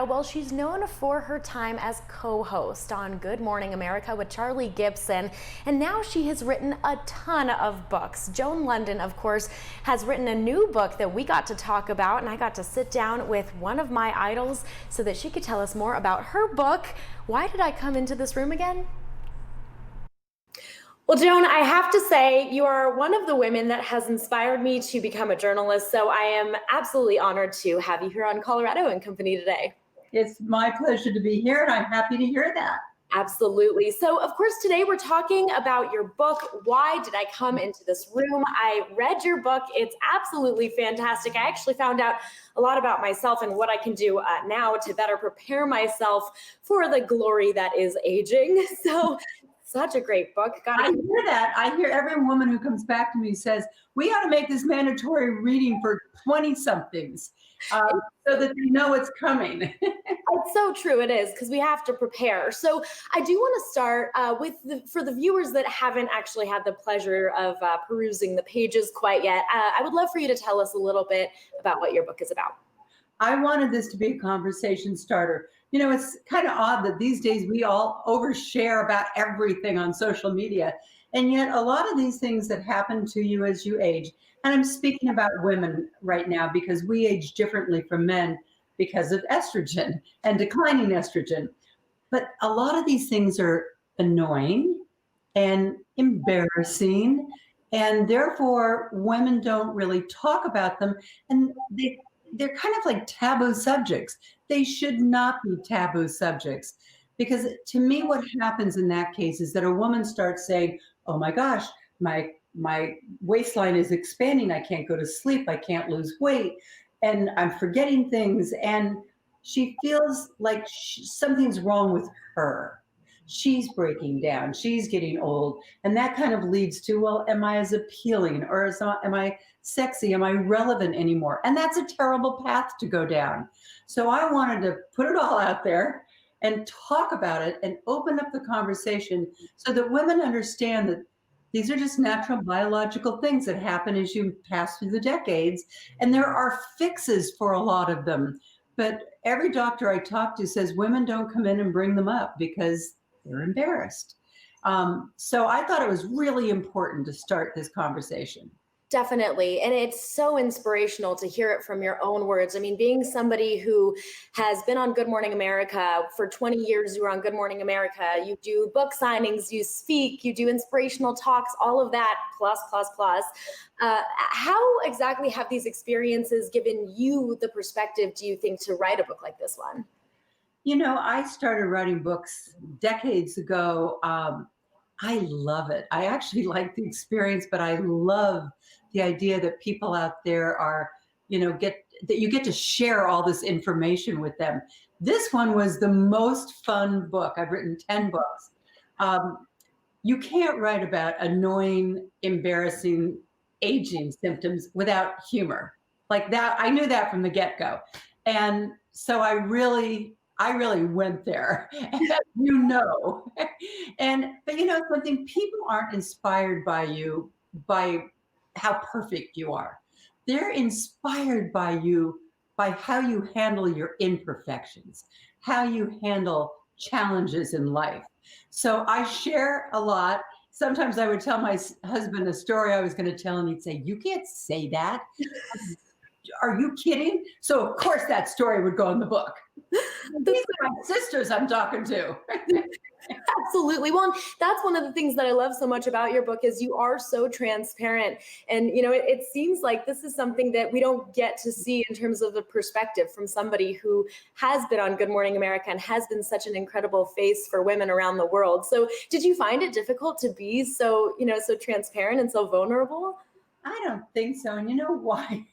Well, she's known for her time as co-host on Good Morning America with Charlie Gibson, and now she has written a ton of books. Joan Lunden, of course, has written a new book that we got to talk about, and I got to sit down with one of my idols so that she could tell us more about her book. Why did I come into this room again? Well, Joan, I have to say you are one of the women that has inspired me to become a journalist, so I am absolutely honored to have you here on Colorado and Company today. It's my pleasure to be here, and I'm happy to hear that. Absolutely. So, of course, today we're talking about your book, Why Did I Come Into This Room? I read your book. It's absolutely fantastic. I actually found out a lot about myself and what I can do now to better prepare myself for the glory that is aging. So, such a great book. I hear that. I hear every woman who comes back to me says, we ought to make this mandatory reading for 20-somethings so that they know it's coming. It's so true. It is, because we have to prepare. So I do want to start for the viewers that haven't actually had the pleasure of perusing the pages quite yet. I would love for you to tell us a little bit about what your book is about. I wanted this to be a conversation starter. You know, it's kind of odd that these days we all overshare about everything on social media. And yet a lot of these things that happen to you as you age, and I'm speaking about women right now because we age differently from men because of estrogen and declining estrogen. But a lot of these things are annoying and embarrassing, and therefore women don't really talk about them, and they're kind of like taboo subjects. They should not be taboo subjects, because to me what happens in that case is that a woman starts saying, oh my gosh, my waistline is expanding, I can't go to sleep, I can't lose weight, and I'm forgetting things, and she feels like something's wrong with her. She's breaking down, she's getting old, and that kind of leads to, well, am I as appealing, or am I sexy, am I relevant anymore? And that's a terrible path to go down. So I wanted to put it all out there and talk about it and open up the conversation so that women understand that these are just natural biological things that happen as you pass through the decades, and there are fixes for a lot of them. But every doctor I talk to says women don't come in and bring them up because they're embarrassed. So I thought it was really important to start this conversation. Definitely. And it's so inspirational to hear it from your own words. I mean, being somebody who has been on Good Morning America for 20 years, you were on Good Morning America, you do book signings, you speak, you do inspirational talks, all of that, plus. How exactly have these experiences given you the perspective, do you think, to write a book like this one? You know, I started writing books decades ago. I love it. I actually like the experience, but I love the idea that people out there are, you know, that you get to share all this information with them. This one was the most fun book. I've written 10 books. You can't write about annoying, embarrassing aging symptoms without humor. Like that, I knew that from the get-go. And so I really went there, as you know. But you know something, people aren't inspired by you by how perfect you are. They're inspired by you by how you handle your imperfections, how you handle challenges in life. So I share a lot. Sometimes I would tell my husband a story I was going to tell, and he'd say, you can't say that. Are you kidding? So of course that story would go in the book. These are my sisters I'm talking to. Absolutely. Well, that's one of the things that I love so much about your book is you are so transparent. And, you know, it seems like this is something that we don't get to see in terms of the perspective from somebody who has been on Good Morning America and has been such an incredible face for women around the world. So did you find it difficult to be so, you know, so transparent and so vulnerable? I don't think so. And you know why?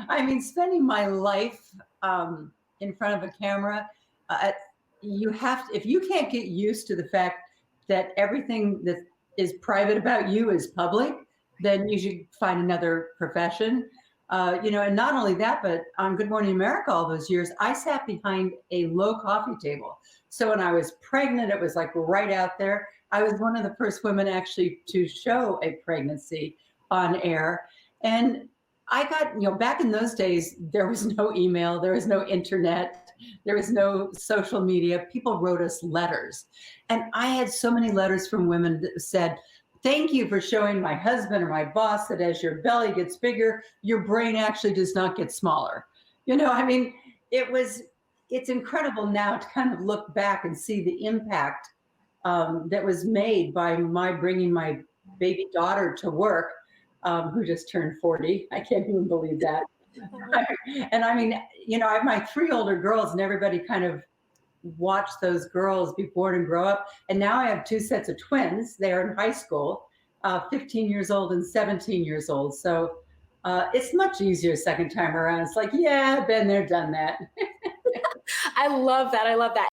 I mean, spending my life in front of a camera, if you can't get used to the fact that everything that is private about you is public, then you should find another profession. You know, and not only that, but on Good Morning America all those years, I sat behind a low coffee table. So when I was pregnant, it was like right out there. I was one of the first women actually to show a pregnancy on air. And I got, you know, back in those days, there was no email, there was no internet. There was no social media. People wrote us letters. And I had so many letters from women that said, thank you for showing my husband or my boss that as your belly gets bigger, your brain actually does not get smaller. I mean, it's incredible now to kind of look back and see the impact that was made by my bringing my baby daughter to work, who just turned 40. I can't even believe that. And I mean, I have my 3 older girls, and everybody kind of watched those girls be born and grow up. And now I have 2 sets of twins. They're in high school, 15 years old and 17 years old. So it's much easier second time around. It's like, yeah, been there, done that. I love that. I love that.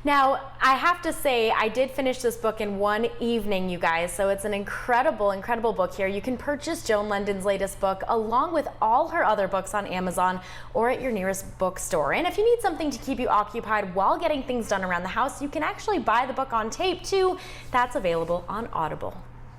Now, I have to say, I did finish this book in one evening, you guys, so it's an incredible, incredible book here. You can purchase Joan Lunden's latest book along with all her other books on Amazon or at your nearest bookstore. And if you need something to keep you occupied while getting things done around the house, you can actually buy the book on tape too. That's available on Audible.